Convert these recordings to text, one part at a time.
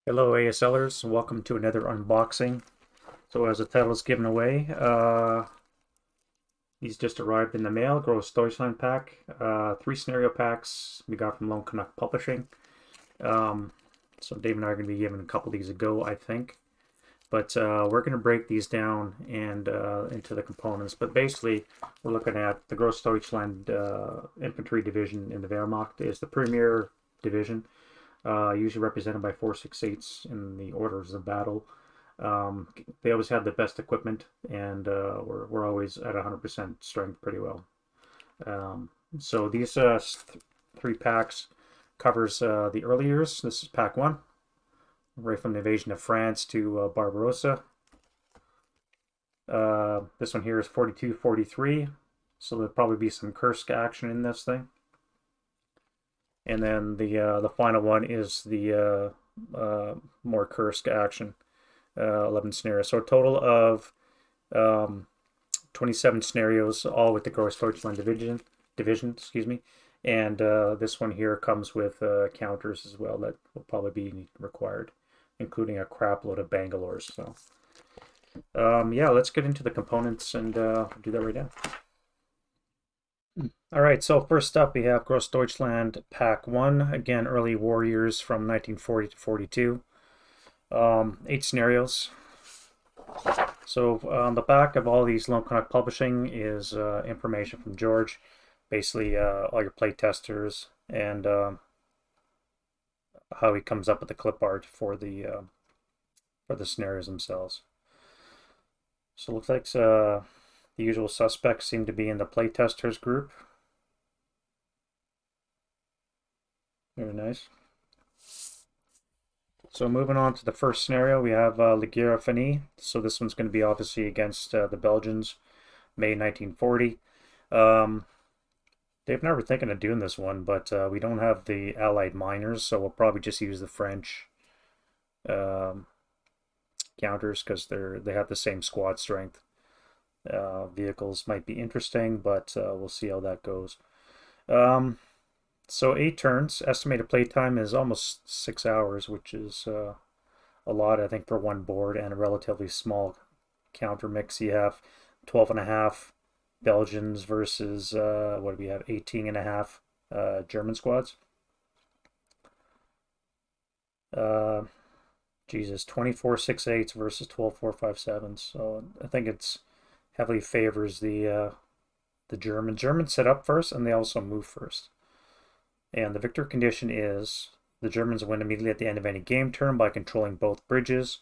Hello ASLers, welcome to another unboxing. So as the title is given away, these just arrived in the mail, Grossdeutschland pack. 3 scenario packs we got from Lone Canuck Publishing. So Dave and I are going to be giving a couple of these a go, I think. But we're going to break these down and into the components. But basically, we're looking at the Grossdeutschland infantry division in the Wermacht is the premier division. Usually represented by 468s in the orders of battle. They always have the best equipment, and we're always at 100% strength pretty well. So these 3 packs covers the early years. This is pack 1, right from the invasion of France to Barbarossa. This one here is 42-43, so there'll probably be some Kursk action in this thing. And then the final one is the more Kursk action, 11 scenarios. So a total of 27 scenarios, all with the Grossdeutschland division, excuse me. And this one here comes with counters as well that will probably be required, including a crap load of Bangalores. So yeah, let's get into the components and do that right now. All right, so first up we have Grossdeutschland Pack 1, again, early warriors from 1940 to 42. 8 scenarios. So on the back of all these Lone Canuck Publishing is information from George, basically all your play testers and how he comes up with the clip art for the scenarios themselves. So it looks like the usual suspects seem to be in the play testers group. Very nice. So moving on to the first scenario, we have La Guerre Finie. So this one's going to be obviously against the Belgians, May 1940. Dave and I were thinking of doing this one, but we don't have the Allied miners, so we'll probably just use the French counters because they have the same squad strength. Vehicles might be interesting, but we'll see how that goes. So 8 turns. Estimated playtime is almost 6 hours, which is a lot, I think, for one board and a relatively small counter mix. You have 12.5 Belgians versus, what do we have, 18.5 German squads. Jesus, 24 6/8 versus 12 4/5/7. So I think it's heavily favors the Germans. Germans set up first, and they also move first. And the victor condition is the Germans win immediately at the end of any game turn by controlling both bridges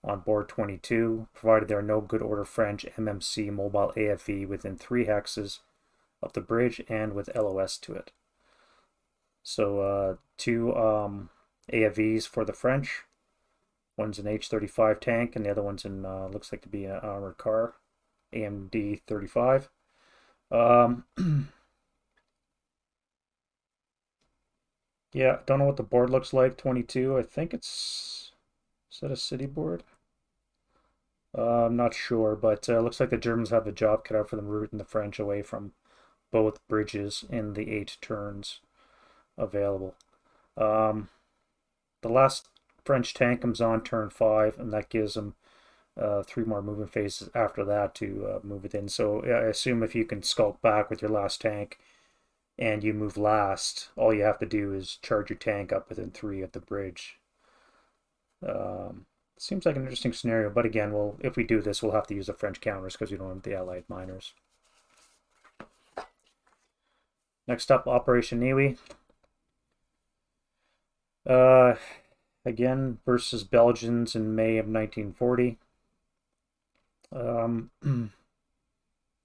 on board 22, provided there are no good order French MMC mobile AFE within 3 hexes of the bridge and with LOS to it. So 2 AFVs for the French. One's an H-35 tank, and the other one's in looks like to be an armored car, AMD 35. Yeah, don't know what the board looks like. 22. I think is that a city board? I'm not sure, but looks like the Germans have a job cut out for them routing the French away from both bridges in the 8 turns available. The last French tank comes on turn 5, and that gives them 3 more movement phases after that to move it in. So I assume if you can skulk back with your last tank and you move last, all you have to do is charge your tank up within 3 of the bridge. Seems like an interesting scenario, but again, if we do this, we'll have to use the French counters because we don't have the Allied miners. Next up, Operation Niwi. Again, versus Belgians in May of 1940.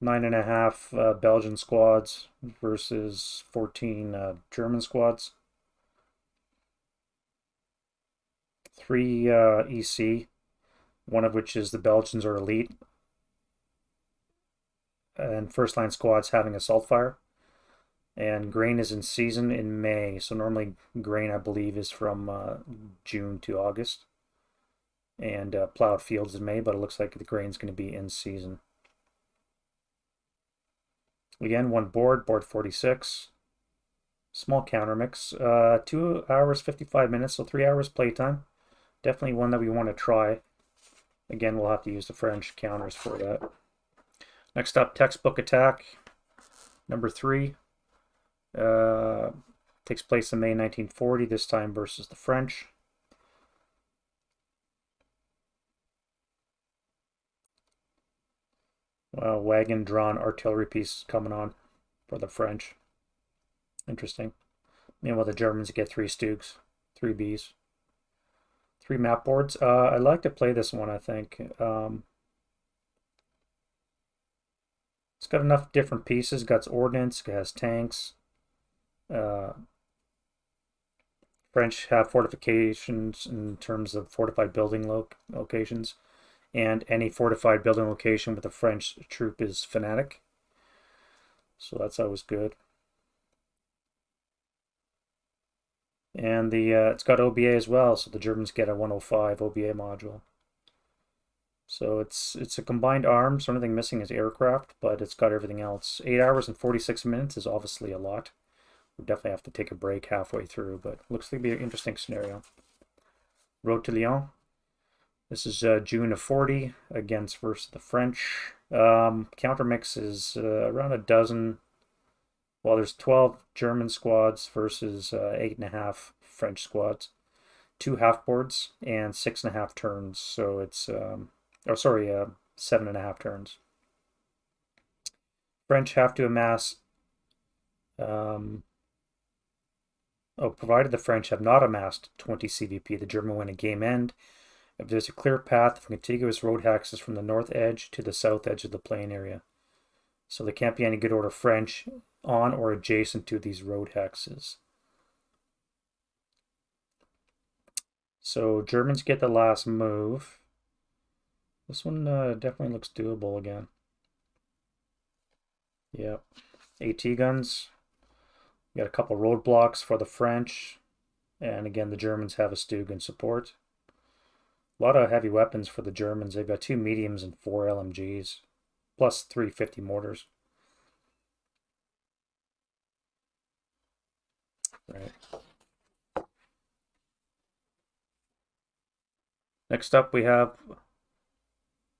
9.5 Belgian squads versus 14 German squads. 3 EC, one of which is the Belgians are elite, and first line squads having assault fire. And grain is in season in May, so normally grain, I believe, is from June to August, and plowed fields in May, but it looks like the grain's going to be in season. Again, one board 46. Small counter mix. 2 hours, 55 minutes, so 3 hours playtime. Definitely one that we want to try. Again, we'll have to use the French counters for that. Next up, Textbook Attack, number 3. Takes place in May 1940, this time versus the French. Wagon-drawn artillery piece coming on for the French. Interesting. Meanwhile, the Germans get 3 Stugs, 3 Bs. 3 map boards. I like to play this one, I think. It's got enough different pieces. It got ordnance, it has tanks. French have fortifications in terms of fortified building locations. And any fortified building location with a French troop is fanatic. So that's always good. And it's got OBA as well, so the Germans get a 105 OBA module. So it's a combined arms. The only thing missing is aircraft, but it's got everything else. 8 hours and 46 minutes is obviously a lot. We'll definitely have to take a break halfway through, but looks like it'll be an interesting scenario. Road to Lyon. This is June of 40 against versus the French. Counter mix is around a dozen. Well, there's 12 German squads versus 8.5 French squads. 2 half boards and 6.5 turns. So it's 7.5 turns. French have to amass. Provided the French have not amassed 20 CVP, the German win a game end. If there's a clear path from contiguous road hexes from the north edge to the south edge of the plain area. So there can't be any good order French on or adjacent to these road hexes. So Germans get the last move. This one definitely looks doable again. Yep. AT guns. We got a couple roadblocks for the French. And again, the Germans have a Stug in support. A lot of heavy weapons for the Germans. They've got 2 mediums and 4 LMGs. Plus 350 mortars. Right. Next up we have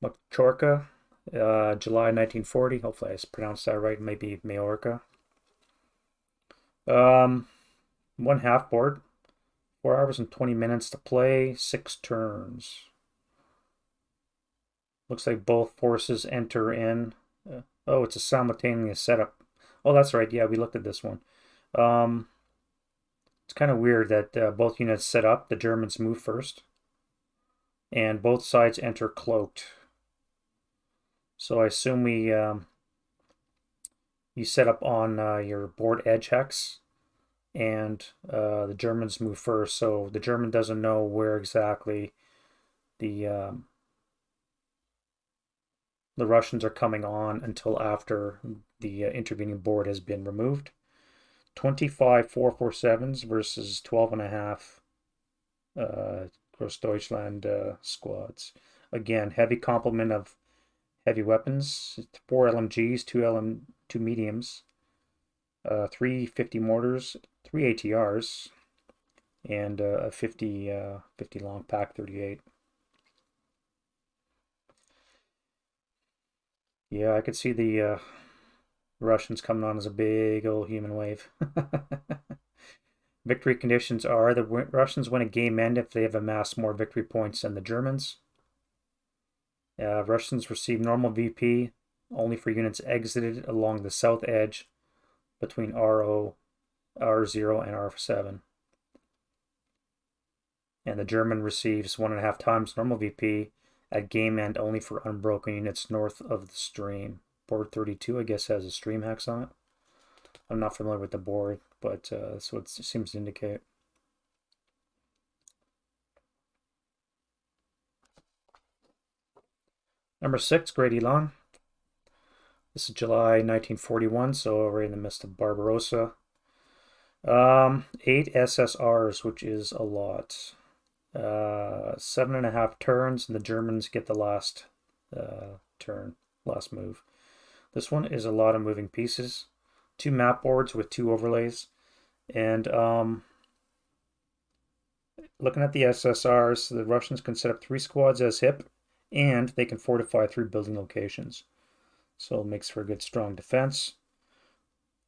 Majorca, July 1940. Hopefully I pronounced that right. Maybe Majorca. 1 half board. 4 hours and 20 minutes to play. 6 turns. Looks like both forces enter in. It's a simultaneous setup. Oh, that's right. Yeah, we looked at this one. It's kind of weird that both units set up. The Germans move first. And both sides enter cloaked. So I assume you set up on your board edge hex. And the Germans move first. So the German doesn't know where exactly the Russians are coming on until after the intervening board has been removed. 25 447s versus 12.5 Grossdeutschland squads. Again, heavy complement of heavy weapons. 4 LMGs, 2 mediums, 3 50 mortars, 3 ATRs, and a 50 long pack 38. Yeah, I could see the Russians coming on as a big old human wave. Victory conditions are the Russians win a game end if they have amassed more victory points than the Germans. Russians receive normal VP only for units exited along the south edge between R0 and R7. And the German receives 1.5 times normal VP at game end only for unbroken units north of the stream. Board 32, I guess, has a stream hex on it. I'm not familiar with the board, but that's what it seems to indicate. Number 6, Great Elan. This is July 1941, so right in the midst of Barbarossa. 8 SSRs, which is a lot. 7.5 turns, and the Germans get the last turn, last move. This one is a lot of moving pieces. 2 map boards with 2 overlays, and Looking at the SSRs, the Russians can set up 3 squads as HIP, and they can fortify 3 building locations. So it makes for a good strong defense.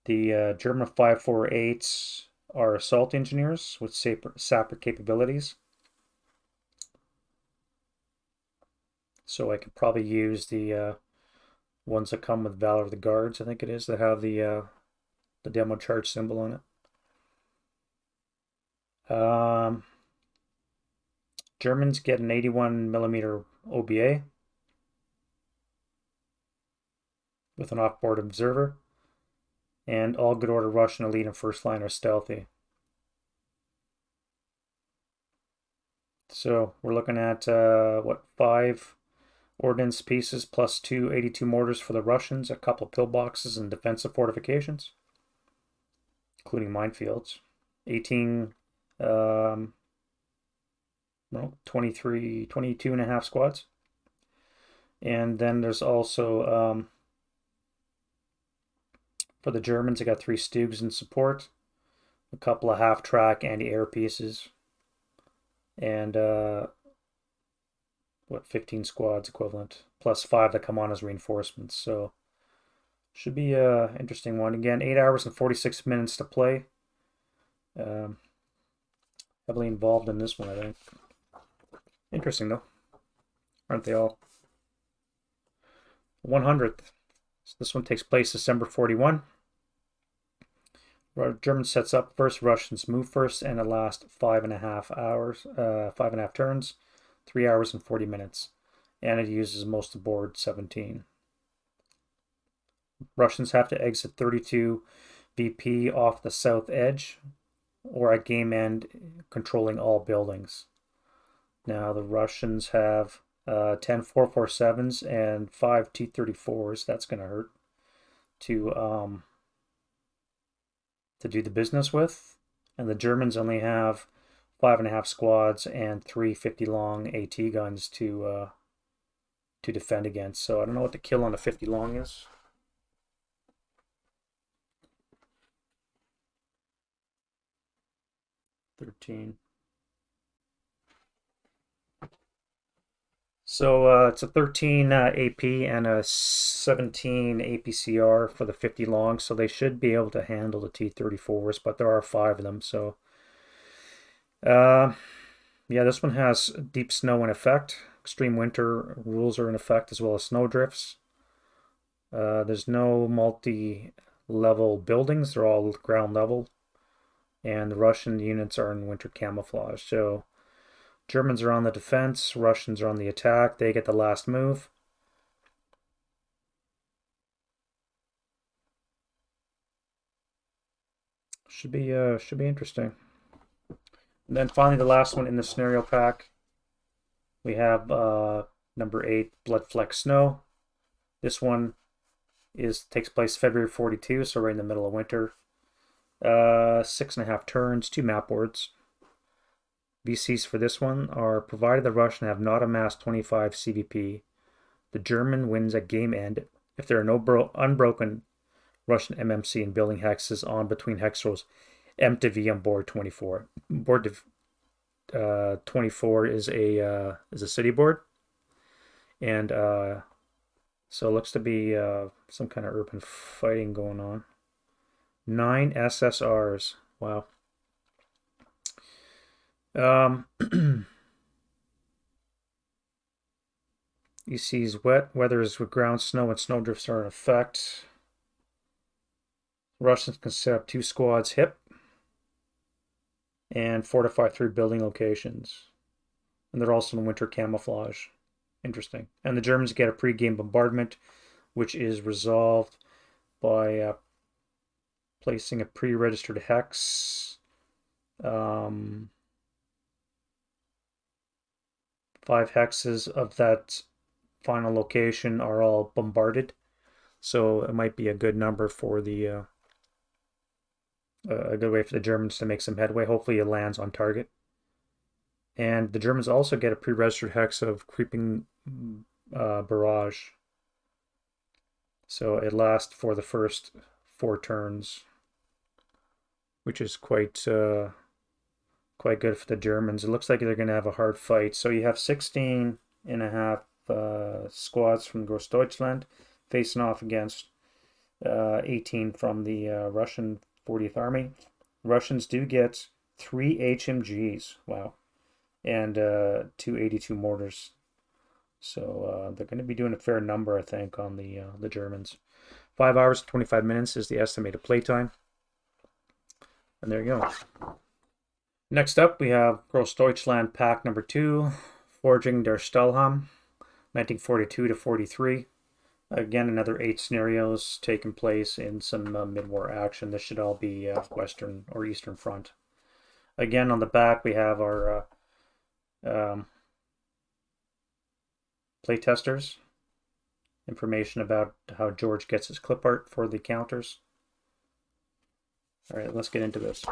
The German 548s are assault engineers with sapper capabilities. So I could probably use the ones that come with Valor of the Guards, I think it is, that have the demo charge symbol on it. Germans get an 81mm OBA with an off-board observer, and all good order Russian elite and first line are stealthy. So we're looking at what, 5 ordnance pieces plus 2 82 mortars for the Russians, a couple pillboxes and defensive fortifications, including minefields. 18 no, 23, 22 and a half squads. And then there's also for the Germans, I got 3 Stugs in support, a couple of half-track anti-air pieces, and what, 15 squads equivalent, plus 5 that come on as reinforcements. So should be a interesting one. Again, 8 hours and 46 minutes to play. Heavily involved in this one, I think. Interesting though, aren't they all? 100th. So this one takes place December 41. German sets up first, Russians move first, and it lasts 5.5 hours, 5.5 turns, 3 hours and 40 minutes. And it uses most of board 17. Russians have to exit 32 VP off the south edge or at game end, controlling all buildings. Now the Russians have 10 447s and 5 T-34s. That's going to hurt to do the business with. And the Germans only have 5.5 squads and 3 50 long AT guns to defend against. So I don't know what the kill on the 50 long is. So it's a 13 AP and a 17 APCR for the 50 long, so they should be able to handle the T-34s, but there are 5 of them, so yeah, this one has deep snow in effect. Extreme winter rules are in effect, as well as snow drifts. There's no multi-level buildings, they're all ground level, and the Russian units are in winter camouflage. So Germans are on the defense, Russians are on the attack. They get the last move. Should be interesting. And then finally, the last one in the scenario pack, we have number 8, Blood Fleck Snow. This one takes place February 42, so right in the middle of winter. 6.5 turns, 2 map boards. VCs for this one are, provided the Russian have not amassed 25 CVP, the German wins at game end if there are no unbroken Russian MMC and building hexes on between hex rows M to V on board 24. Board 24 is a city board, and so it looks to be some kind of urban fighting going on. 9 SSRs. Wow. EC's wet. Weathers with ground snow and snowdrifts are in effect. Russians can set up 2 squads HIP and fortify 3 building locations. And they're also in winter camouflage. Interesting. And the Germans get a pre-game bombardment, which is resolved by placing a pre-registered hex. 5 hexes of that final location are all bombarded, so it might be a good number for the a good way for the Germans to make some headway. Hopefully it lands on target. And the Germans also get a pre-registered hex of creeping barrage, so it lasts for the first 4 turns, which is quite quite good for the Germans. It looks like they're going to have a hard fight. So you have 16 and a half squads from Grossdeutschland facing off against 18 from the Russian 40th Army. Russians do get 3 HMGs, wow, and 2 82 mortars. So they're going to be doing a fair number, I think, on the Germans. 5 hours, 25 minutes is the estimated playtime. And there you go. Next up, we have Grossdeutschland Pack number 2, Forging der Stahlhelm, 1942 to 43. Again, another 8 scenarios taking place in some mid-war action. This should all be Western or Eastern Front. Again, on the back, we have our playtesters. Information about how George gets his clip art for the counters. All right, let's get into this.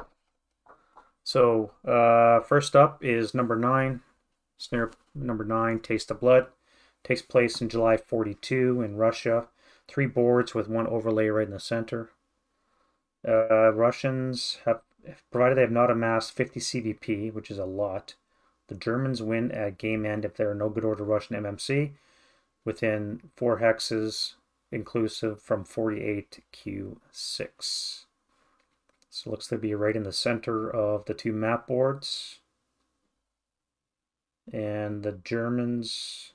So, first up is number 9. Snare number 9, Taste of Blood. Takes place in July 42 in Russia. 3 boards with 1 overlay right in the center. Russians have, provided they have not amassed 50 CVP, which is a lot. The Germans win at game end if there are no good order Russian MMC within 4 hexes inclusive from 48 Q6. So it looks to be right in the center of the 2 map boards. And the Germans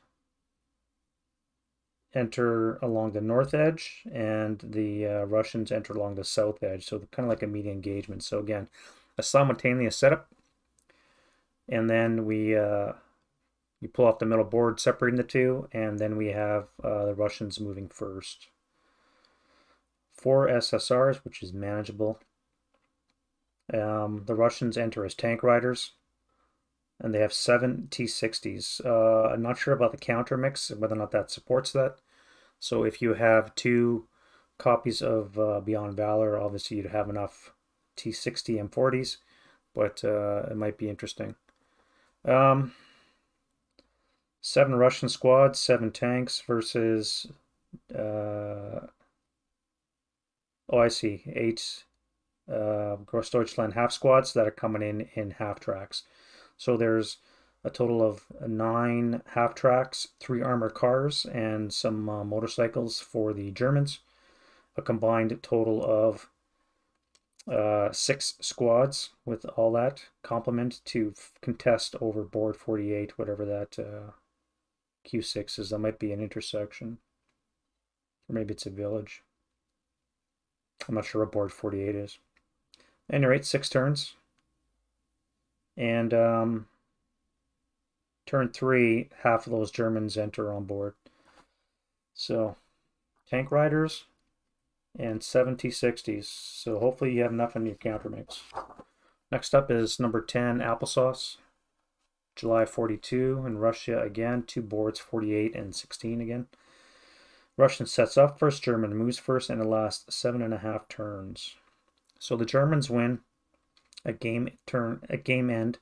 enter along the north edge, and the Russians enter along the south edge. So kind of like a media engagement. So again, a simultaneous setup. And then we you pull off the middle board separating the 2, and then we have the Russians moving first. 4 SSRs, which is manageable. The Russians enter as tank riders, and they have 7 T-60s. I'm not sure about the counter mix, whether or not that supports that. So if you have 2 copies of Beyond Valor, obviously you'd have enough T-60 M40s, but it might be interesting. 7 Russian squads, 7 tanks versus, I see, 8 Grossdeutschland half squads that are coming in half tracks. So there's a total of 9 half tracks, 3 armored cars, and some motorcycles for the Germans. A combined total of 6 squads with all that complement to contest over board 48, whatever that Q6 is. That might be an intersection, or maybe it's a village. I'm not sure what board 48 is. At any rate, 6 turns. And turn 3, half of those Germans enter on board. So, tank riders and 7 T-60s. So hopefully you have enough in your counter mix. Next up is number 10, Applesauce. July 42 in Russia again. 2 boards, 48 and 16 again. Russian sets up first, German moves first, and it lasts 7.5 turns. So the Germans win at game end.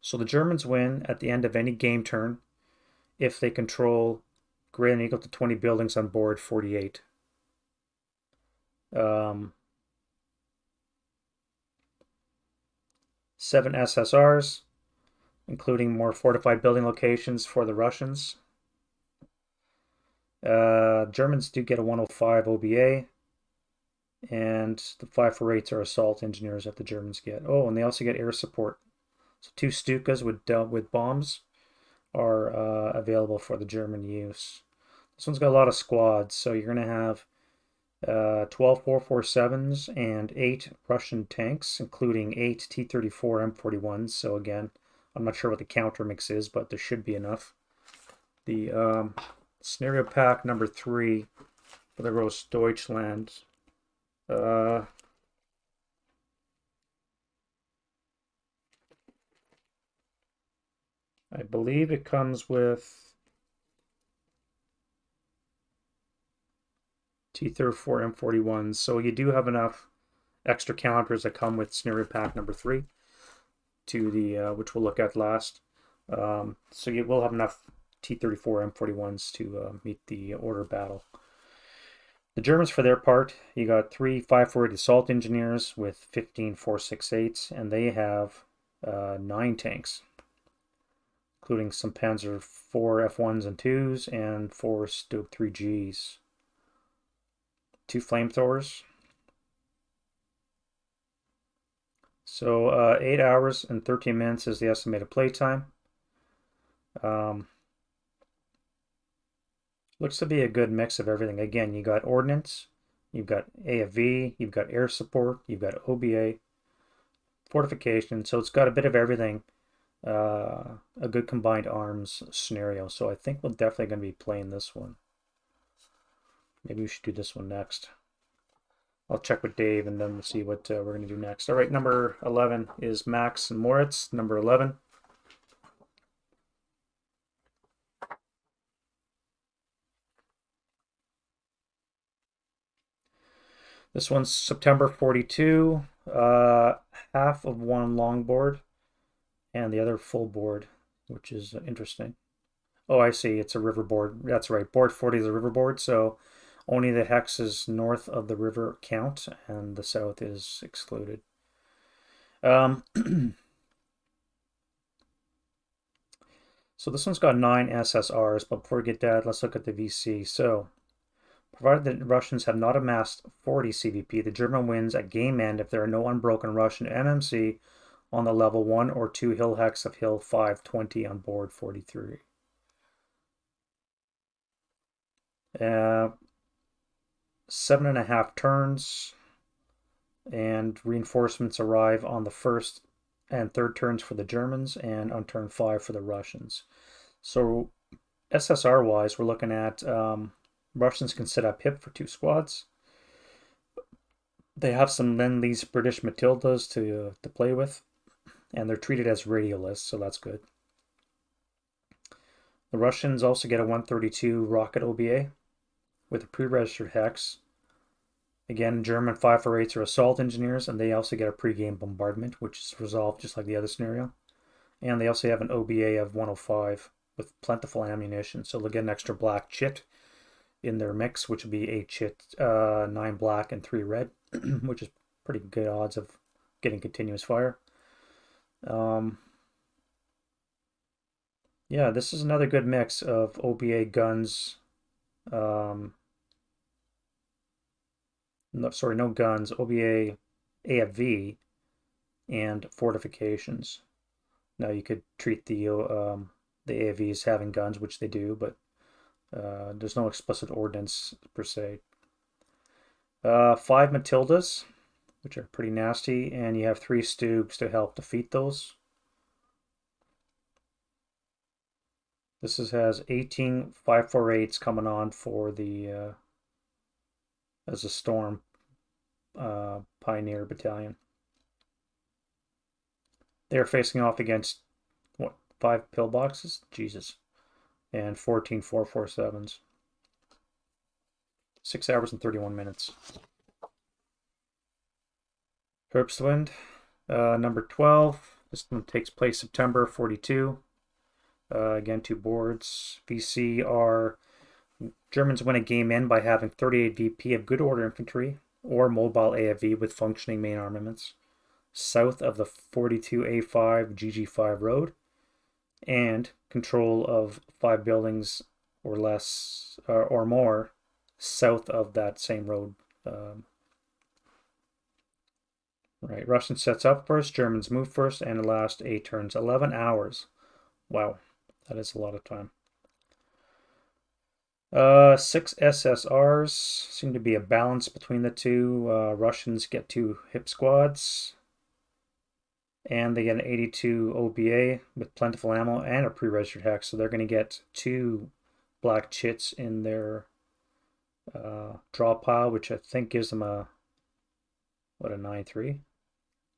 So the Germans win at the end of any game turn if they control greater than or equal to 20 buildings on board 48. 7 SSRs, including more fortified building locations for the Russians. Germans do get a 105 OBA, and the 548s are assault engineers that the Germans get. Oh, and they also get air support. So 2 Stukas with bombs are available for the German use. This one's got a lot of squads, so you're going to have 12 447s and 8 Russian tanks, including 8 T-34 M41s. So again, I'm not sure what the counter mix is, but there should be enough. The scenario pack number 3 for the Grossdeutschland. I believe it comes with T-34 M41s, so you do have enough extra counters that come with scenario pack number 3 to the which we'll look at last. So you will have enough T-34 M41s to meet the order battle. The Germans, for their part, you got 3 548 assault engineers with 15 468s, and they have 9 tanks, including some Panzer 4 F1s and 2s and 4 Stoke 3Gs. 2 flamethrowers. So 8 hours and 13 minutes is the estimated playtime. Looks to be a good mix of everything. Again, you got ordnance, you've got AFV, you've got air support, you've got OBA, fortification. So it's got a bit of everything. A good combined arms scenario. So I think we're definitely going to be playing this one. Maybe we should do this one next. I'll check with Dave and then we'll see what we're going to do next. All right, number 11 is Max and Moritz. Number 11. This one's September 42, half of one longboard and the other full board, which is interesting. Oh, I see. It's a river board. That's right. Board 40 is a river board, so only the hexes north of the river count, and the south is excluded. So this one's got 9 SSRs, but before we get that, let's look at the VC. So, provided the Russians have not amassed 40 CVP, the German wins at game end if there are no unbroken Russian MMC on the level 1 or 2 hill hex of hill 520 on board 43. 7.5 turns, and reinforcements arrive on the first and third turns for the Germans and on turn 5 for the Russians. So SSR wise, we're looking at Russians can set up HIP for 2 squads. They have some Lend-Lease British Matildas to play with, and they're treated as radialists, so that's good. The Russians also get a 132 rocket OBA with a pre-registered hex. Again, German 548s are assault engineers, and they also get a pre-game bombardment, which is resolved just like the other scenario. And they also have an OBA of 105 with plentiful ammunition, so they'll get an extra black chit in their mix, which would be 8 chit, 9 black, and 3 red, which is pretty good odds of getting continuous fire. Yeah, this is another good mix of OBA guns. No guns, OBA, AFV, and fortifications. Now you could treat the AFVs having guns, which they do, but there's no explicit ordnance per se. 5 Matildas, which are pretty nasty, and you have 3 Stoogs to help defeat those. This has 18 548s coming on for the as a Storm Pioneer Battalion. They're facing off against, what, 5 pillboxes? Jesus. And 14 447s. 6 hours and 31 minutes. Herbstwind, number 12. This one takes place September 42. Again, 2 boards. VC are Germans win a game in by having 38 VP of good order infantry or mobile AFV with functioning main armaments south of the 42A5 GG5 road and control of 5 buildings or less or more south of that same road. Right, Russian sets up first, Germans move first, and last 8 turns. 11 hours. Wow, that is a lot of time. 6 SSRs. Seem to be a balance between the two. Russians get 2 HIP squads. And they get an 82 OBA with plentiful ammo and a pre-registered hex. So they're going to get 2 black chits in their draw pile, which I think gives them a 9-3?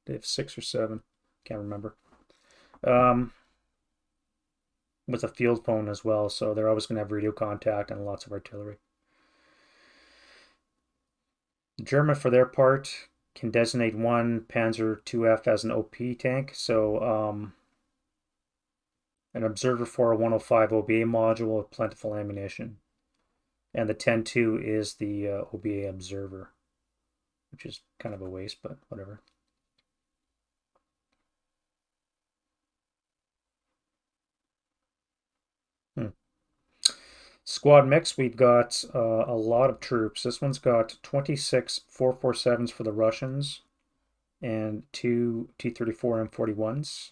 They have 6 or 7. Can't remember. With a field phone as well, so they're always going to have radio contact and lots of artillery. The German, for their part, can designate 1 Panzer IIF as an OP tank, so an Observer 4 105 OBA module with plentiful ammunition. And the 10-2 is the OBA observer, which is kind of a waste, but whatever. Squad mix, we've got a lot of troops. This one's got 26 447s for the Russians and 2 T-34 M41s.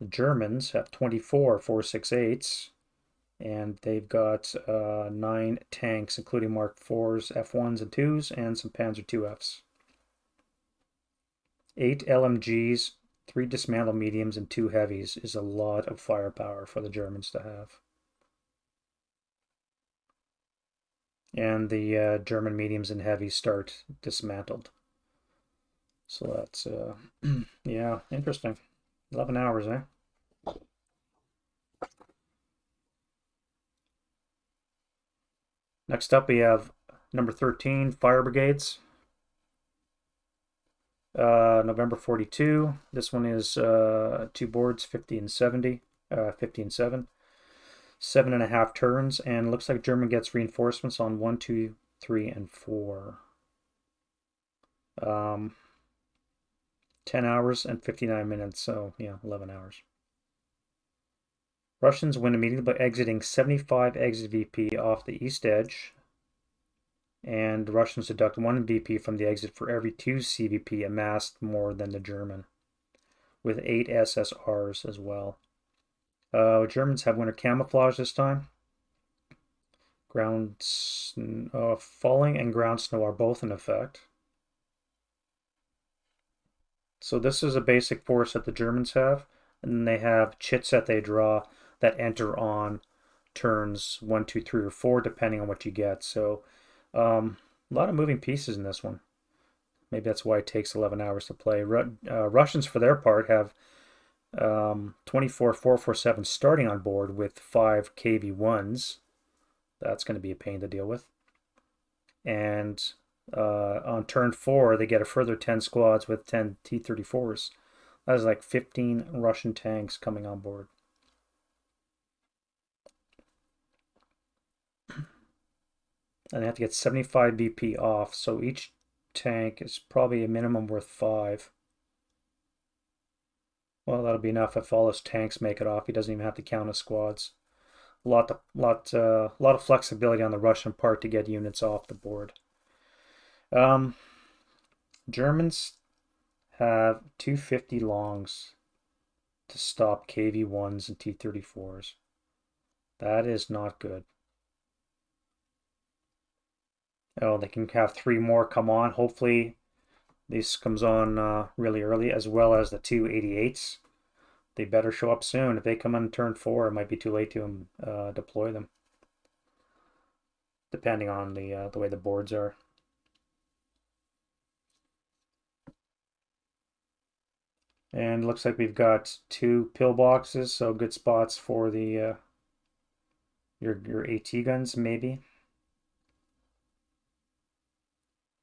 The Germans have 24 468s, and they've got 9 tanks, including Mark IVs, F1s and 2s, and some Panzer IIFs. 8 LMGs, 3 dismantled mediums, and 2 heavies is a lot of firepower for the Germans to have. And the German mediums and heavies start dismantled. So that's, yeah, interesting. 11 hours, eh? Next up, we have number 13, Fire Brigades. November 42. This one is 2 boards, 50 and 70, 50 and 7. 7.5 turns, and looks like German gets reinforcements on 1, 2, 3, and 4. 10 hours and 59 minutes, so yeah, 11 hours. Russians win immediately by exiting 75 exit VP off the east edge, and the Russians deduct 1 VP from the exit for every 2 CVP amassed more than the German, with 8 SSRs as well. Germans have winter camouflage this time. Ground falling and ground snow are both in effect. So this is a basic force that the Germans have, and then they have chits that they draw that enter on turns 1, 2, 3, or 4, depending on what you get. So a lot of moving pieces in this one. Maybe that's why it takes 11 hours to play. Russians, for their part, have 24 447 starting on board with 5 KV1s. That's going to be a pain to deal with. And on turn 4, they get a further 10 squads with 10 T-34s. That is like 15 Russian tanks coming on board. And they have to get 75 BP off, so each tank is probably a minimum worth 5. Well, that'll be enough if all his tanks make it off. He doesn't even have to count his squads. A lot of flexibility on the Russian part to get units off the board. Germans have 250 longs to stop KV1s and T-34s. That is not good. Oh, they can have 3 more come on. Hopefully this comes on really early, as well as the 2 88s. They better show up soon. If they come on turn 4, it might be too late to deploy them, depending on the way the boards are. And looks like we've got 2 pillboxes, so good spots for the your AT guns, maybe.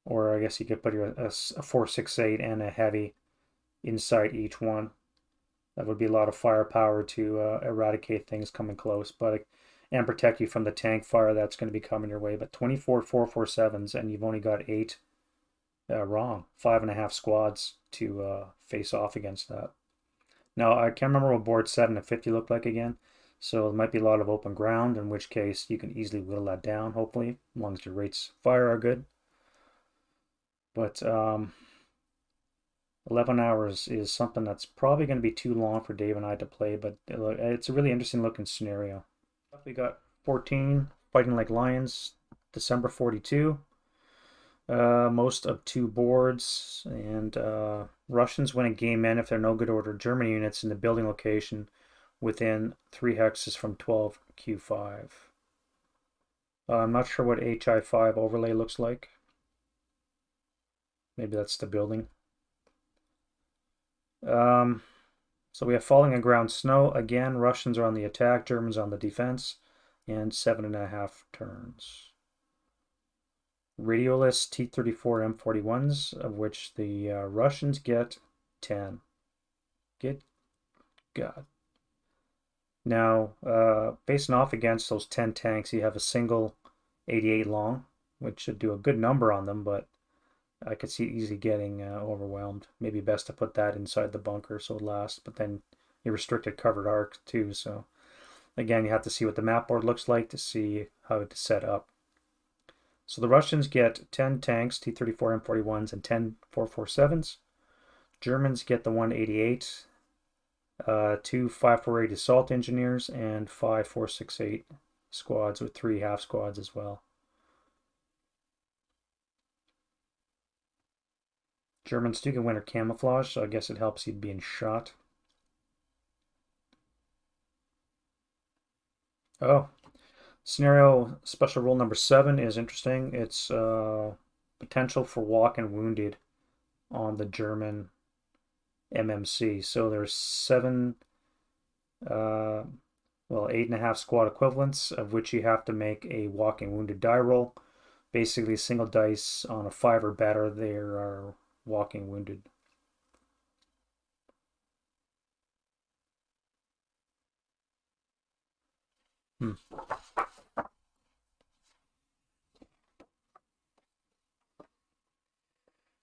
Or I guess you could put a 468 and a heavy inside each one. That would be a lot of firepower to eradicate things coming close, but and protect you from the tank fire that's going to be coming your way. But 24 447s, and you've only got 8 wrong, 5.5 squads to face off against that. Now, I can't remember what board 7 and 50 look like again, so it might be a lot of open ground, in which case you can easily whittle that down, hopefully, as long as your rates of fire are good. But 11 hours is something that's probably going to be too long for Dave and I to play, but it's a really interesting looking scenario. We got 14 Fighting Like Lions, December 42. Most of 2 boards, and Russians win a game end if they're no good order German units in the building location within 3 hexes from 12 Q5. I'm not sure what HI5 overlay looks like. Maybe that's the building. So we have falling and ground snow. Again, Russians are on the attack, Germans on the defense, and 7.5 turns. Radioless T-34 M41s, of which the Russians get 10. Good God. Now, facing off against those 10 tanks, you have a single 88 long, which should do a good number on them, but I could see it easily getting overwhelmed. Maybe best to put that inside the bunker so it lasts, but then you restricted covered arc too, so again, you have to see what the map board looks like to see how to set up. So the Russians get 10 tanks, T-34 M41s, and 10 447s. Germans get the 188, 2 548 assault engineers, and 5 468 squads with 3 half squads as well. Germans do get winter camouflage, so I guess it helps you being shot. Oh, scenario special rule number 7 is interesting. It's potential for walk and wounded on the German MMC. So there's 7, well, 8.5 squad equivalents, of which you have to make a walking wounded die roll. Basically, single dice on a 5 or better, they are walking wounded.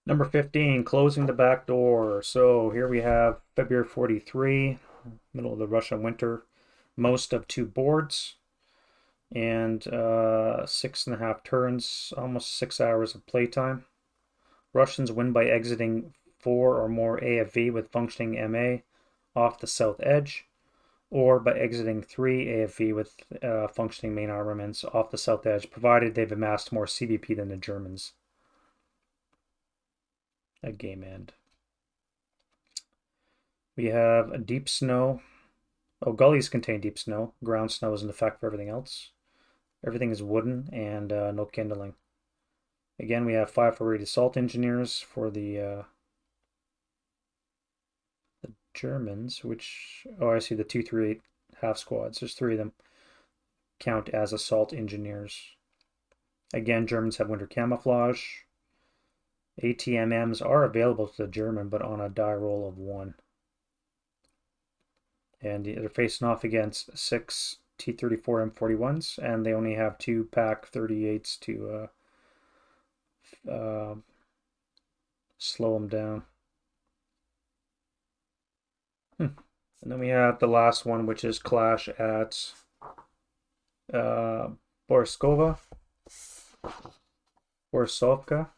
Number 15, closing the back door. So here we have February 43, middle of the Russian winter, most of 2 boards, and 6.5 turns, almost 6 hours of playtime. Russians win by exiting 4 or more AFV with functioning MA off the south edge, or by exiting 3 AFV with functioning main armaments off the south edge, provided they've amassed more CVP than the Germans at game end. We have a deep snow. Oh, gullies contain deep snow. Ground snow is in effect for everything else. Everything is wooden and no kindling. Again, we have 5 448 assault engineers for the Germans, which, oh, I see the 238 half squads. There's 3 of them. Count as assault engineers. Again, Germans have winter camouflage. ATMMs are available to the German, but on a die roll of 1. And they're facing off against 6 T-34 M41s, and they only have 2 Pak 38s to slow them down. And then we have the last one, which is clash at Borisovka,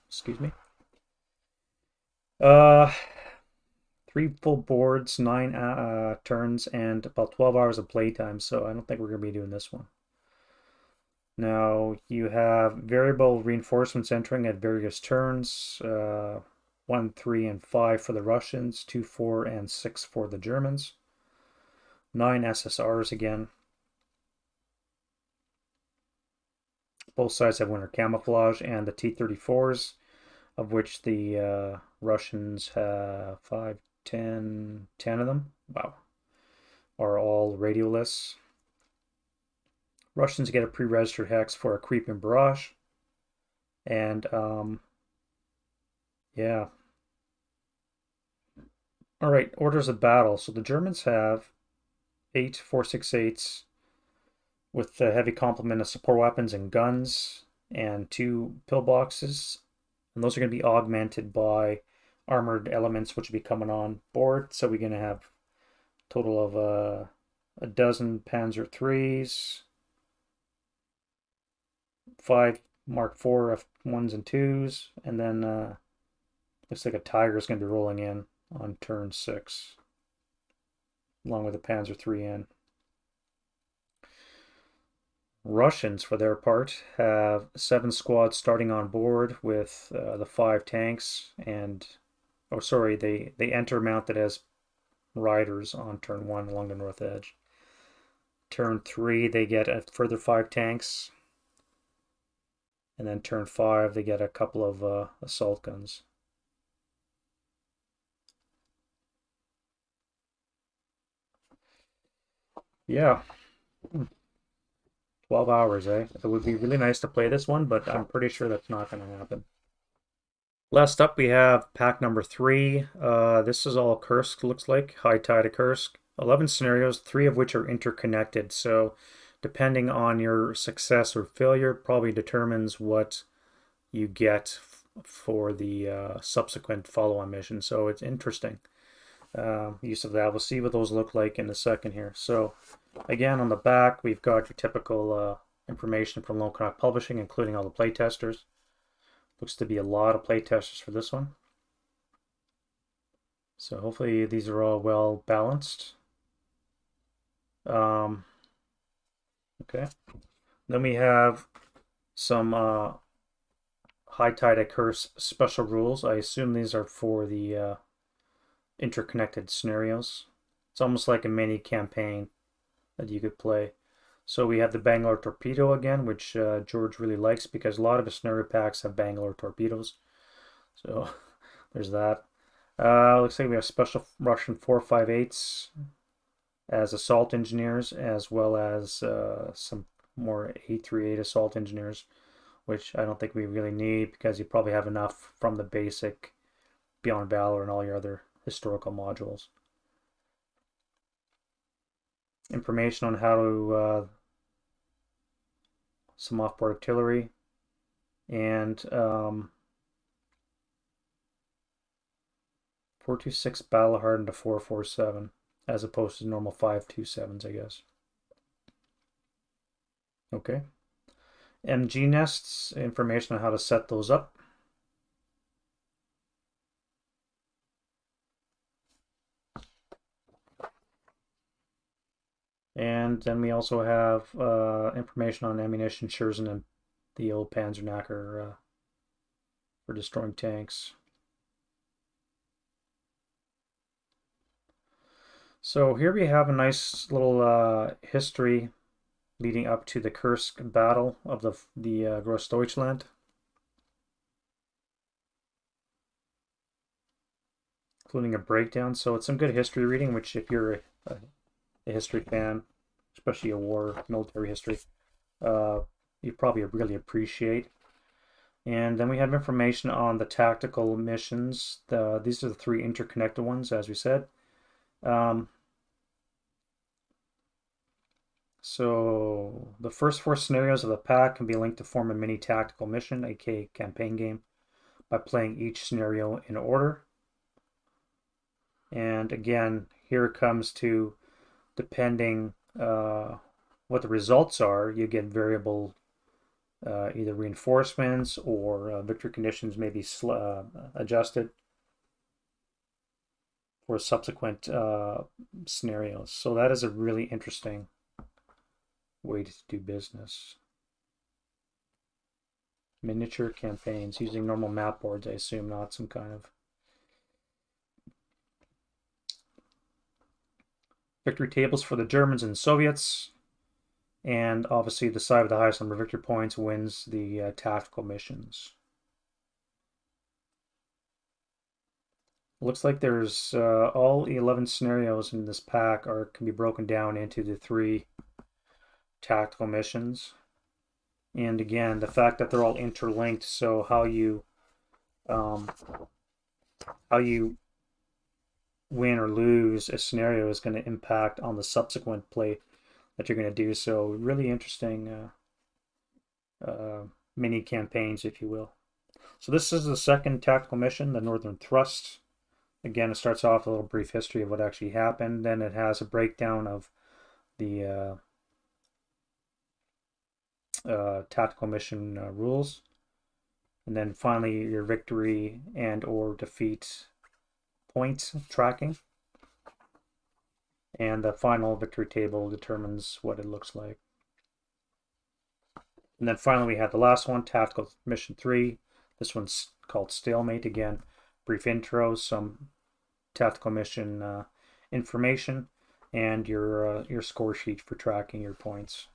excuse me. 3 full boards, 9 turns, and about 12 hours of playtime, so I don't think we're going to be doing this one. Now, you have variable reinforcements entering at various turns, 1, 3, and 5 for the Russians, 2, 4, and 6 for the Germans. 9 SSRs again. Both sides have winter camouflage, and the T-34s, of which the Russians have 5, 10 of them, wow, are all radioless. Russians get a pre-registered hex for a creeping barrage, and yeah. All right, orders of battle. So the Germans have 8 468s with the heavy complement of support weapons and guns, and 2 pillboxes, and those are going to be augmented by armored elements which will be coming on board. So we're going to have a total of a dozen Panzer IIIs, 5 Mark IV F1s and 2s, and then looks like a Tiger is going to be rolling in on turn 6, along with the Panzer IIIN. Russians, for their part, have 7 squads starting on board with the 5 tanks, and oh, sorry, they enter mounted as riders on turn 1 along the north edge. Turn 3, they get a further 5 tanks, and then turn 5, they get a couple of assault guns. Yeah. 12 hours, eh? It would be really nice to play this one, but I'm pretty sure that's not going to happen. Last up, we have pack number 3. This is all Kursk, looks like. High Tide of Kursk. 11 scenarios, 3 of which are interconnected. So depending on your success or failure, probably determines what you get for the subsequent follow-on mission. So it's interesting use of that. We'll see what those look like in a second here. So again, on the back, we've got your typical information from Lone Canuck Publishing, including all the playtesters. Looks to be a lot of playtesters for this one. So hopefully these are all well balanced. Okay. Then we have some High Tide at Curse special rules. I assume these are for the interconnected scenarios. It's almost like a mini campaign that you could play. So we have the Bangalore Torpedo again, which George really likes because a lot of his scenario packs have Bangalore torpedoes. So there's that. Looks like we have special Russian 458s as assault engineers, as well as some more 838 assault engineers, which I don't think we really need because you probably have enough from the basic Beyond Valor and all your other historical modules. Information on how to some off-board artillery and 426 battle hardened to 447 as opposed to normal 527s, I guess. Okay. MG nests, information on how to set those up. And then we also have information on ammunition, Scherzen, and the old Panzerknacker for destroying tanks. So here we have a nice little history leading up to the Kursk battle of the Grossdeutschland. Including a breakdown. So it's some good history reading, which if you're a history fan, especially a war, military history, you probably really appreciate. And then we have information on the tactical missions. These are the 3 interconnected ones, as we said. So the first 4 scenarios of the pack can be linked to form a mini tactical mission, aka campaign game, by playing each scenario in order. And again, here it comes to, depending what the results are, you get variable either reinforcements or victory conditions may be adjusted for subsequent scenarios. So that is a really interesting way to do business. Miniature campaigns using normal map boards, I assume, not some kind of victory tables for the Germans and Soviets, and obviously the side with the highest number of victory points wins the tactical missions. Looks like there's all 11 scenarios in this pack can be broken down into the 3 tactical missions. And again, the fact that they're all interlinked, so how you win or lose a scenario is going to impact on the subsequent play that you're going to do. So really interesting mini campaigns, if you will. So this is the second tactical mission, the Northern Thrust. Again, it starts off with a little brief history of what actually happened. Then it has a breakdown of the tactical mission rules. And then finally your victory and or defeat point tracking. And the final victory table determines what it looks like. And then finally we have the last one, Tactical Mission 3. This one's called Stalemate. Again, brief intro, some tactical mission information, and your score sheet for tracking your points.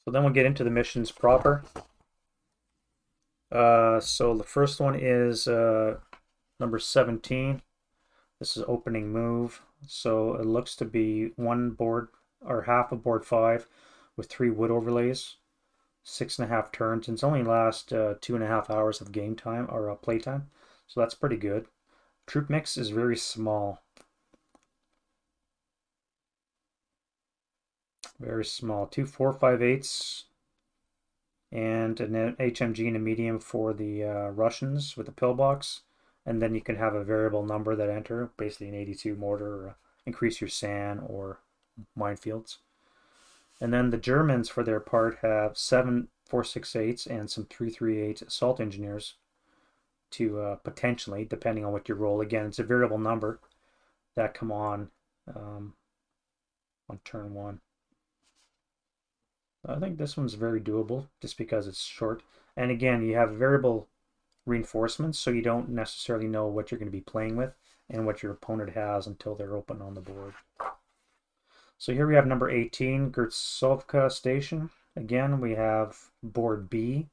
So then we'll get into the missions proper. So the first one is number 17. This is opening move. So it looks to be one board or half of board 5 with 3 wood overlays. 6.5 turns, and it's only last 2.5 hours of game time or play time, so that's pretty good. Troop mix is very small. Very small. 2 4.58s and an HMG and a medium for the Russians with the pillbox. And then you can have a variable number that enter, basically an 82 mortar, or increase your SAN or minefields. And then the Germans, for their part, have 7 4.68s and some 3.38 assault engineers to potentially, depending on what you roll. Again, it's a variable number that come on turn 1. I think this one's very doable just because it's short. And again, you have variable reinforcements, so you don't necessarily know what you're going to be playing with and what your opponent has until they're open on the board. So here we have number 18, Gertsovka Station. Again, we have board B,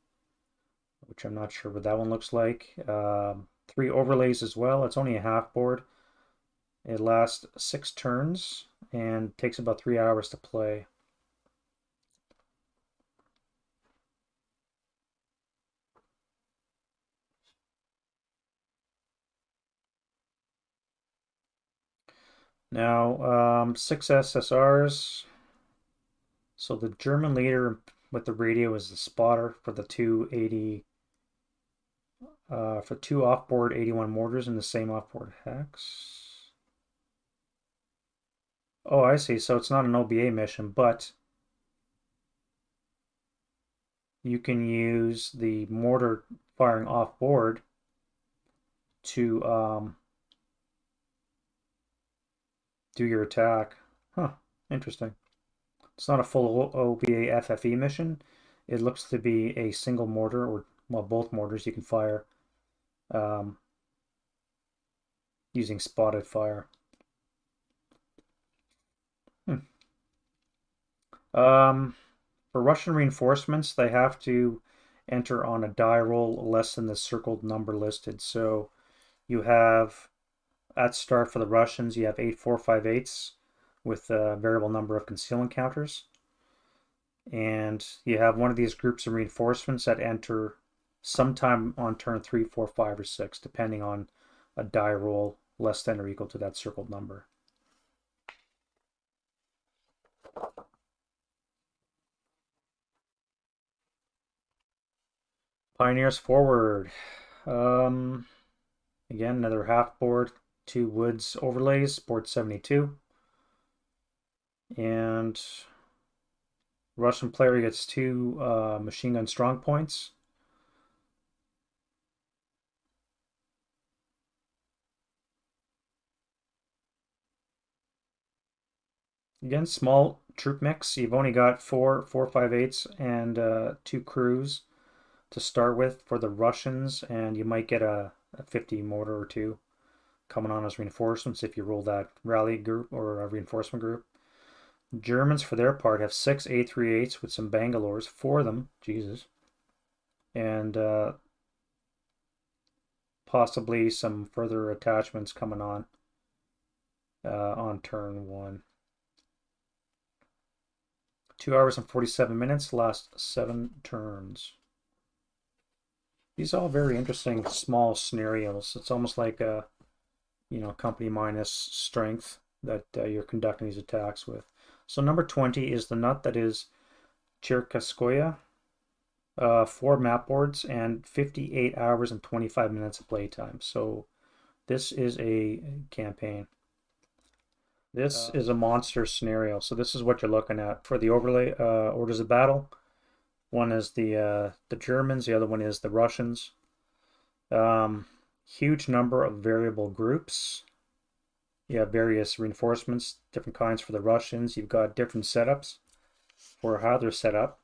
which I'm not sure what that one looks like. 3 overlays as well. It's only a half board. It lasts 6 turns and takes about 3 hours to play. Now, 6 SSRs. So the German leader with the radio is the spotter for the 280, for 2 offboard 81 mortars in the same offboard hex. Oh, I see. So it's not an OBA mission, but you can use the mortar firing offboard to do your attack. Huh, interesting. It's not a full OBA FFE mission. It looks to be a single mortar, or well, both mortars you can fire using spotted fire. For Russian reinforcements, they have to enter on a die roll less than the circled number listed. So you have, at start for the Russians, you have 8 4.58s with a variable number of conceal encounters. And you have one of these groups of reinforcements that enter sometime on turn 3, 4, 5, or 6, depending on a die roll less than or equal to that circled number. Pioneers forward. Again, another half board, 2 woods overlays, board 72. And Russian player gets 2 machine gun strong points. Again, small troop mix. You've only got 4 4.58s and 2 crews to start with for the Russians, and you might get a 50 mortar or 2 coming on as reinforcements if you roll that rally group or a reinforcement group. Germans, for their part, have 6 A38s with some Bangalores, 4 of them, Jesus, and possibly some further attachments coming on turn 1. 2 hours and 47 minutes, last 7 turns. These are all very interesting small scenarios. It's almost like a, company minus strength that you're conducting these attacks with. So number 20 is the nut that is Cherkaskoye. 4 map boards and 58 hours and 25 minutes of playtime. So this is a campaign. This is a monster scenario. So this is what you're looking at for the overlay orders of battle. One is the Germans, the other one is the Russians. Huge number of variable groups. You have various reinforcements, different kinds for the Russians. You've got different setups for how they're set up,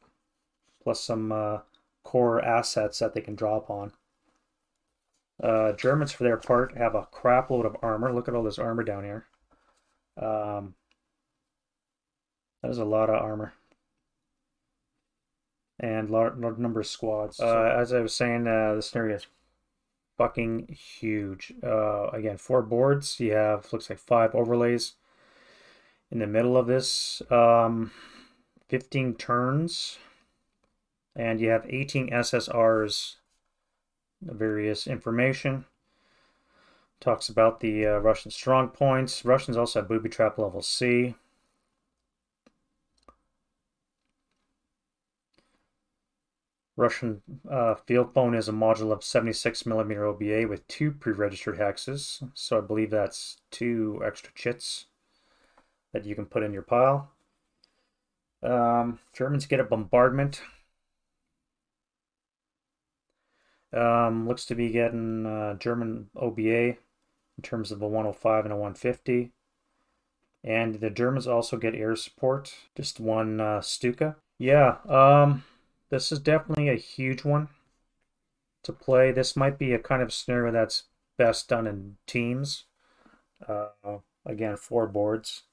plus some core assets that they can draw upon. Germans, for their part, have a crap load of armor. Look at all this armor down here. That is a lot of armor. And large number of squads. As I was saying, this area is fucking huge. Again, 4 boards. You have, looks like 5 overlays in the middle of this. 15 turns. And you have 18 SSRs, various information. Talks about the Russian strong points. Russians also have booby trap level C. Russian field phone is a module of 76mm OBA with 2 pre-registered hexes. So I believe that's 2 extra chits that you can put in your pile. Germans get a bombardment. Looks to be getting German OBA in terms of a 105 and a 150. And the Germans also get air support, just 1 Stuka. Yeah, this is definitely a huge one to play. This might be a kind of scenario that's best done in teams. Again, 4 boards.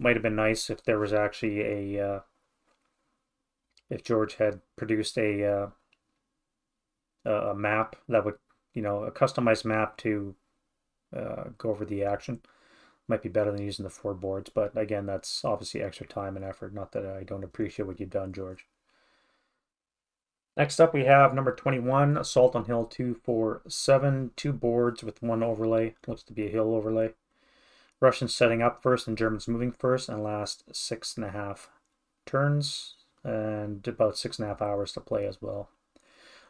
Might have been nice if there was actually a if George had produced a map that would, a customized map to go over the action. Might be better than using the 4 boards, but again, that's obviously extra time and effort. Not that I don't appreciate what you've done, George. Next up, we have number 21, Assault on Hill 247, 2 boards with 1 overlay. Looks to be a hill overlay. Russians setting up first and Germans moving first, and last 6.5 turns and about 6.5 hours to play as well.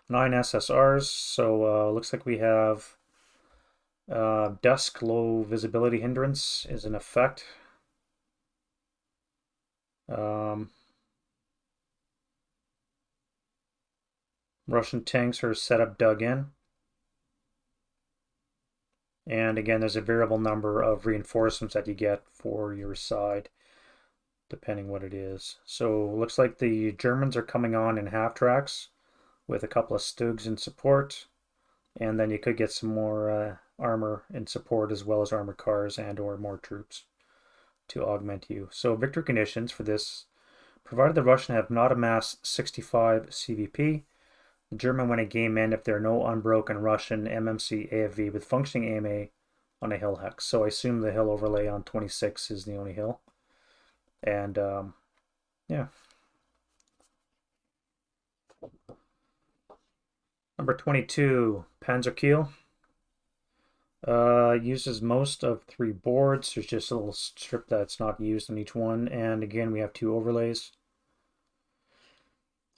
9 SSRs, so looks like we have dusk, low visibility hindrance is in effect. Russian tanks are set up dug in. And again, there's a variable number of reinforcements that you get for your side, depending what it is. So looks like the Germans are coming on in half tracks with a couple of Stugs in support. And then you could get some more armor in support as well as armored cars and or more troops to augment you. So victory conditions for this, provided the Russian have not amassed 65 CVP, the German win a game end if there are no unbroken Russian MMC AFV with functioning AMA on a hill hex. So I assume the hill overlay on 26 is the only hill. And yeah. Number 22, Panzerkiel. Uses most of 3 boards. There's just a little strip that's not used on each one. And again, we have 2 overlays.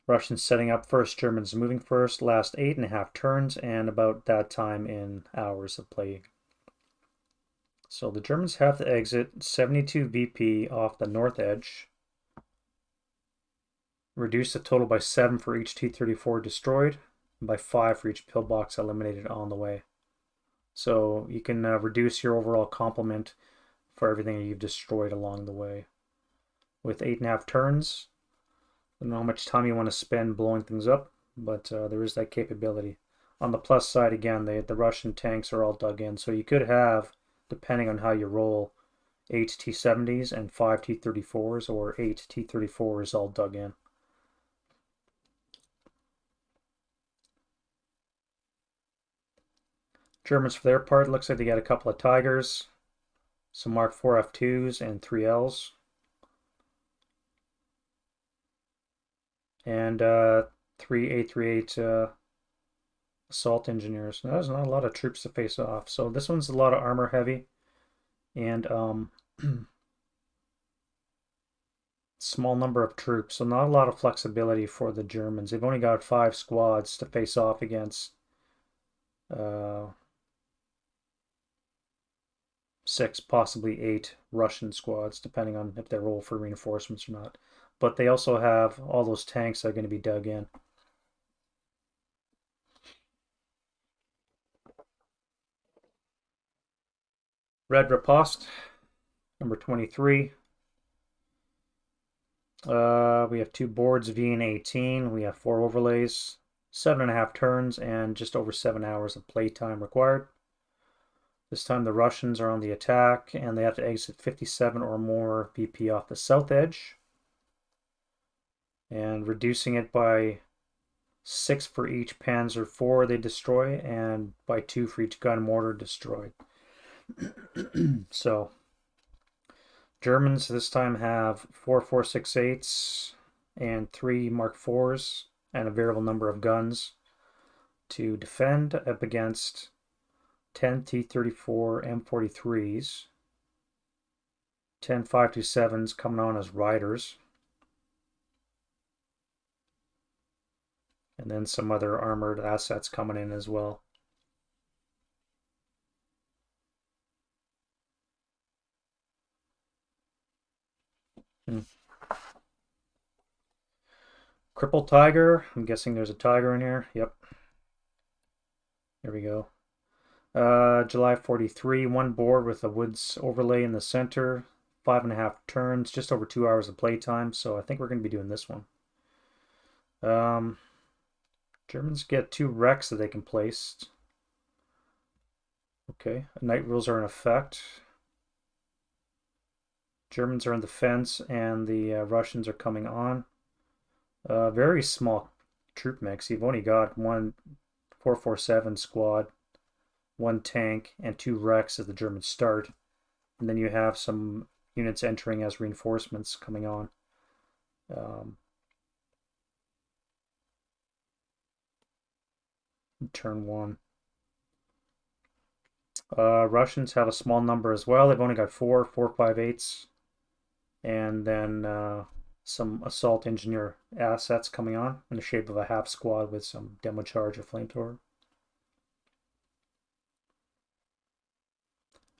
Russians setting up first, Germans moving first, last 8.5 turns, and about that time in hours of play. So the Germans have to exit 72 VP off the north edge. Reduce the total by 7 for each T-34 destroyed, and by 5 for each pillbox eliminated on the way. So you can reduce your overall complement for everything you've destroyed along the way. With 8.5 turns, I don't know how much time you want to spend blowing things up, but there is that capability. On the plus side, again, the Russian tanks are all dug in, so you could have, depending on how you roll, 8 T-70s and 5 T-34s, or 8 T-34s all dug in. Germans, for their part, looks like they got a couple of Tigers, some Mark IV F2s, and 3 Ls. And 3 A38 assault engineers. Now, there's not a lot of troops to face off. So this one's a lot of armor heavy. And small number of troops. So not a lot of flexibility for the Germans. They've only got 5 squads to face off against 6, possibly 8 Russian squads, depending on if they roll for reinforcements or not. But they also have all those tanks that are going to be dug in. Red Riposte, number 23. We have 2 boards, V and 18. We have 4 overlays, 7.5 turns, and just over 7 hours of playtime required. This time the Russians are on the attack, and they have to exit 57 or more VP off the south edge. And reducing it by 6 for each Panzer IV they destroy, and by 2 for each gun mortar destroyed. So Germans this time have 4 4.68s and 3 Mark IVs and a variable number of guns to defend up against 10 T-34 M43s, 10 527s coming on as riders, and then some other armored assets coming in as well. Crippled Tiger. I'm guessing there's a tiger in here. Yep. Here we go. July 43, one board with a woods overlay in the center, 5.5 turns, just over 2 hours of playtime. So I think we're going to be doing this one. Germans get 2 wrecks that they can place. Okay, night rules are in effect. Germans are in the fence, and the Russians are coming on. Very small troop mix. You've only got one 447 squad, 1 tank, and 2 wrecks at the German start. And then you have some units entering as reinforcements coming on. Turn 1. Russians have a small number as well. They've only got 4 458s, and then some assault engineer assets coming on in the shape of a half squad with some demo charge or flamethrower.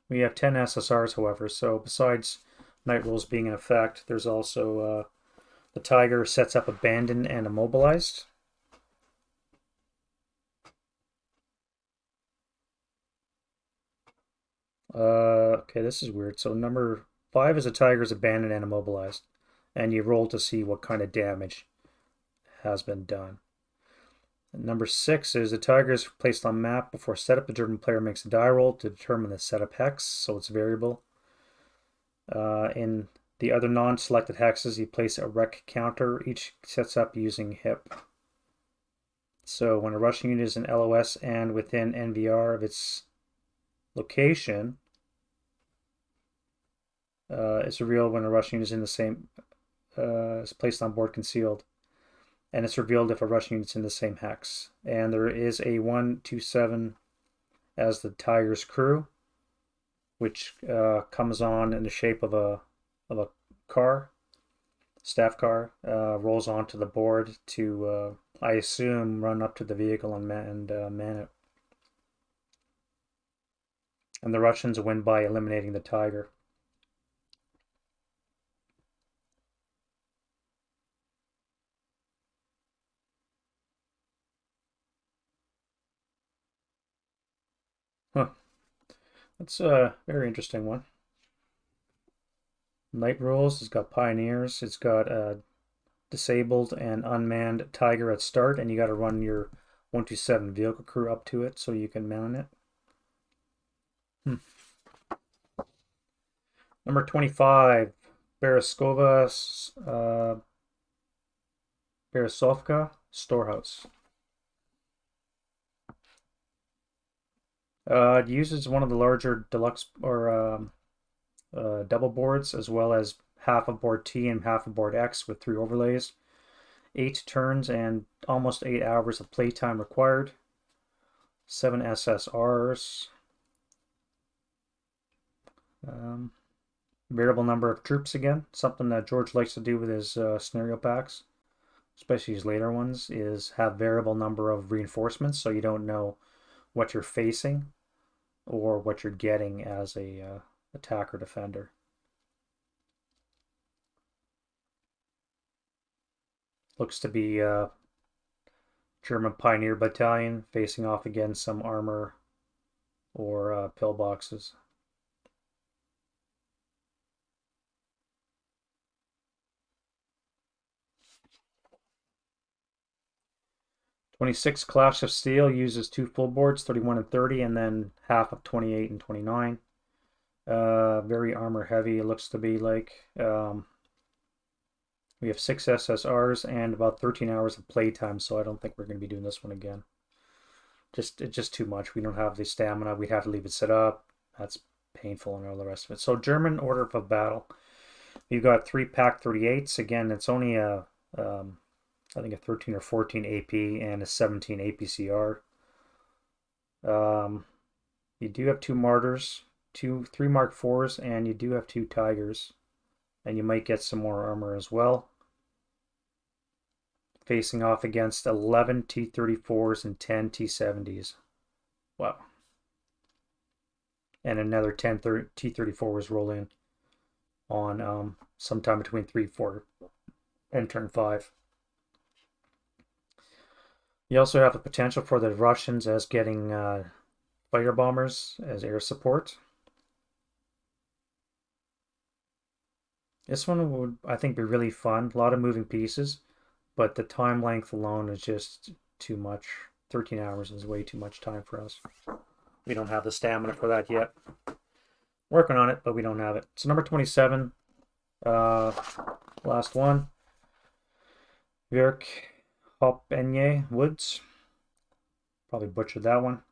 We have 10 SSRs, however, so besides night rules being in effect, there's also the Tiger sets up abandoned and immobilized. Okay, this is weird. So number 5 is a Tiger's abandoned and immobilized, and you roll to see what kind of damage has been done. And number 6 is the Tiger is placed on map before setup. The German player makes a die roll to determine the setup hex, so it's variable. In the other non-selected hexes, you place a wreck counter. Each sets up using HIP. So when a Russian unit is in LOS and within NVR of its location, it's revealed when a Russian unit is in the same, is placed on board concealed. And it's revealed if a Russian unit's in the same hex. And there is a 127 as the Tiger's crew, which comes on in the shape of a car, staff car, rolls onto the board to, I assume, run up to the vehicle and man it. And the Russians win by eliminating the Tiger. Huh. That's a very interesting one. Night rules. It's got pioneers. It's got a disabled and unmanned Tiger at start, and you got to run your 127 vehicle crew up to it so you can man it. Number 25, Beresovka Storehouse. It uses one of the larger deluxe or double boards, as well as half of board T and half of board X with 3 overlays. 8 turns and almost 8 hours of playtime required. 7 SSRs. Variable number of troops again. Something that George likes to do with his scenario packs, especially his later ones, is have variable number of reinforcements, so you don't know what you're facing or what you're getting as a attacker defender. Looks to be German Pioneer Battalion facing off against some armor or pillboxes. 26 Clash of Steel uses 2 full boards, 31 and 30, and then half of 28 and 29. Very armor heavy, it looks to be like. We have 6 SSRs and about 13 hours of playtime, so I don't think we're going to be doing this one again. It's just too much. We don't have the stamina. We'd have to leave it set up. That's painful and all the rest of it. So German order of battle. You've got 3 Pak 38s. Again, it's only a I think a 13 or 14 AP and a 17 APCR. You do have 2 Martyrs, 3 Mark IVs, and you do have 2 Tigers. And you might get some more armor as well. Facing off against 11 T-34s and 10 T-70s. Wow. And another 10 T-34s roll in on sometime between 3-4 and turn 5. You also have the potential for the Russians as getting fighter bombers as air support. This one would, I think, be really fun. A lot of moving pieces, but the time length alone is just too much. 13 hours is way too much time for us. We don't have the stamina for that yet. Working on it, but we don't have it. So number 27, last one. Wermacht Woods. Probably butchered that one.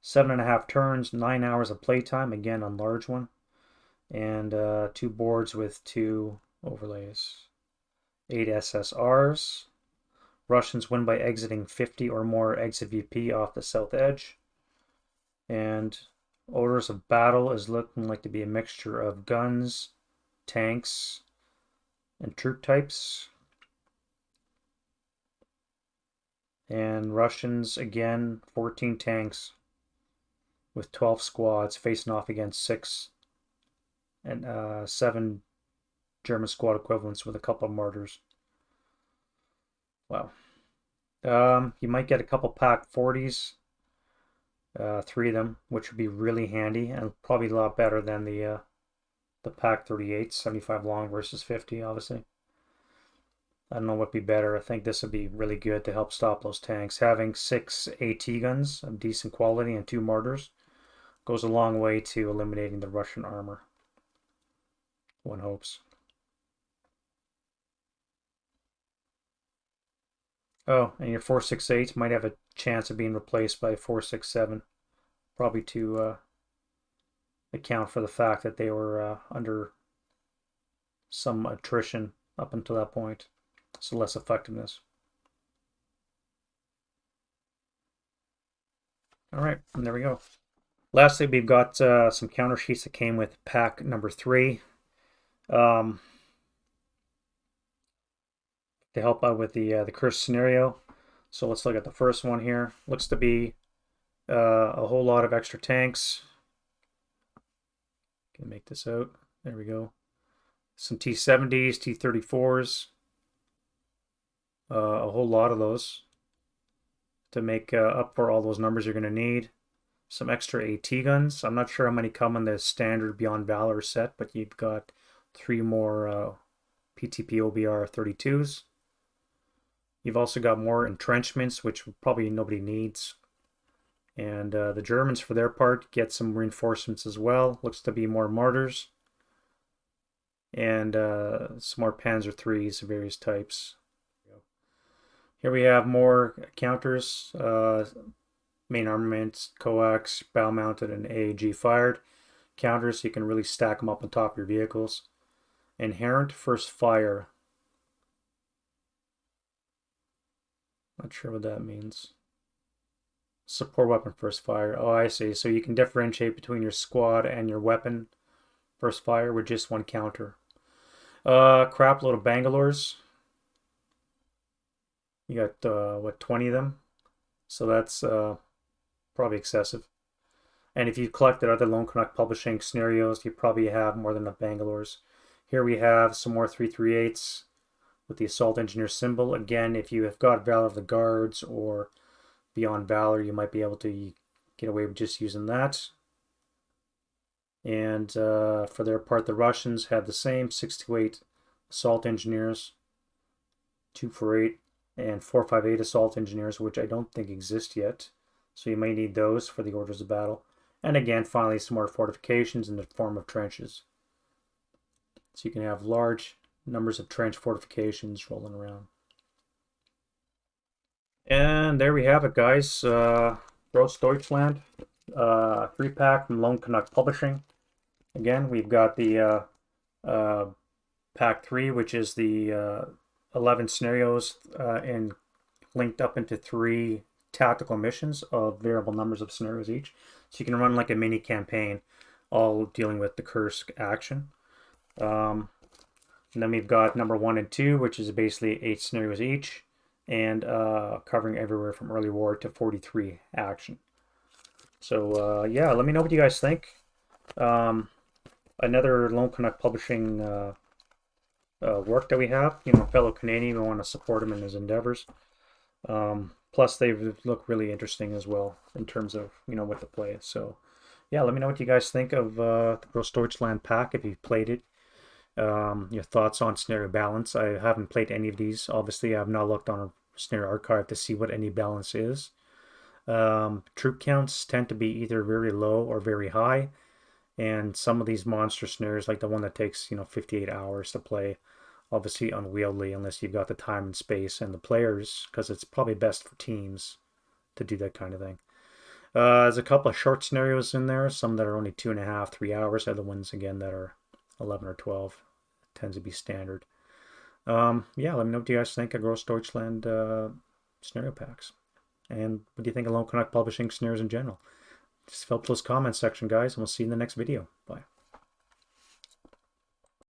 7.5 turns, 9 hours of playtime. Again, on large one. And 2 boards with 2 overlays. 8 SSRs. Russians win by exiting 50 or more exit VP off the south edge. And orders of battle is looking like to be a mixture of guns, tanks, and troop types. And Russians, again, 14 tanks with 12 squads facing off against 6 and 7 German squad equivalents with a couple of Martyrs. Wow. You might get a couple Pack 40s, 3 of them, which would be really handy and probably a lot better than the Pack 38s, 75 long versus 50, obviously. I don't know what would be better. I think this would be really good to help stop those tanks. Having 6 AT guns of decent quality and 2 Martyrs goes a long way to eliminating the Russian armor. One hopes. Oh, and your 4.68 might have a chance of being replaced by 4.67. Probably to account for the fact that they were under some attrition up until that point. So less effectiveness. All right, and there we go. Lastly, we've got some counter sheets that came with pack number 3. To help out with the curse scenario. So let's look at the first one here. Looks to be a whole lot of extra tanks. Can make this out. There we go. Some T-70s, T-34s. A whole lot of those to make up for all those numbers you're going to need. Some extra AT guns. I'm not sure how many come in the standard Beyond Valor set, but you've got 3 more PTP OBR 32s. You've also got more entrenchments, which probably nobody needs. And the Germans, for their part, get some reinforcements as well. Looks to be more Martyrs. And some more Panzer IIIs of various types. Here we have more counters. Main armaments, coax, bow-mounted, and AAG fired. Counters, so you can really stack them up on top of your vehicles. Inherent first fire. Not sure what that means. Support weapon first fire. Oh, I see. So you can differentiate between your squad and your weapon first fire with just 1 counter. Crap load of Bangalores. You got, what, 20 of them? So that's probably excessive. And if you collected other Lone Canuck Publishing scenarios, you probably have more than enough Bangalores. Here we have some more 338s with the Assault Engineer symbol. Again, if you have got Valor of the Guards or Beyond Valor, you might be able to get away with just using that. And for their part, the Russians have the same 628 Assault Engineers, 248, and 458 Assault Engineers, which I don't think exist yet. So you may need those for the orders of battle. And again, finally, some more fortifications in the form of trenches. So you can have large numbers of trench fortifications rolling around. And there we have it, guys. Grossdeutschland, 3-pack from Lone Canuck Publishing. Again, we've got the pack 3, which is the 11 scenarios and linked up into 3 tactical missions of variable numbers of scenarios each. So you can run like a mini campaign, all dealing with the Kursk action. And then we've got number 1 and 2, which is basically 8 scenarios each, and covering everywhere from early war to 43 action. So yeah, let me know what you guys think. Another Lone Canuck Publishing work that we have, fellow Canadian, we want to support him in his endeavors. Plus, they look really interesting as well in terms of what to play. So yeah, let me know what you guys think of the Grossdeutschland pack if you've played it. Your thoughts on scenario balance. I haven't played any of these. Obviously, I've not looked on a scenario archive to see what any balance is. Troop counts tend to be either very low or very high, and some of these monster scenarios, like the one that takes 58 hours to play, obviously unwieldy unless you've got the time and space and the players, because it's probably best for teams to do that kind of thing. There's a couple of short scenarios in there, some that are only 2.5, 3 hours. Other ones again that are 11 or 12. Tends to be standard. Yeah, let me know what you guys think of Grossdeutschland scenario packs. And what do you think of Lone Canuck Publishing scenarios in general? Just fill up those comments section, guys, and we'll see you in the next video.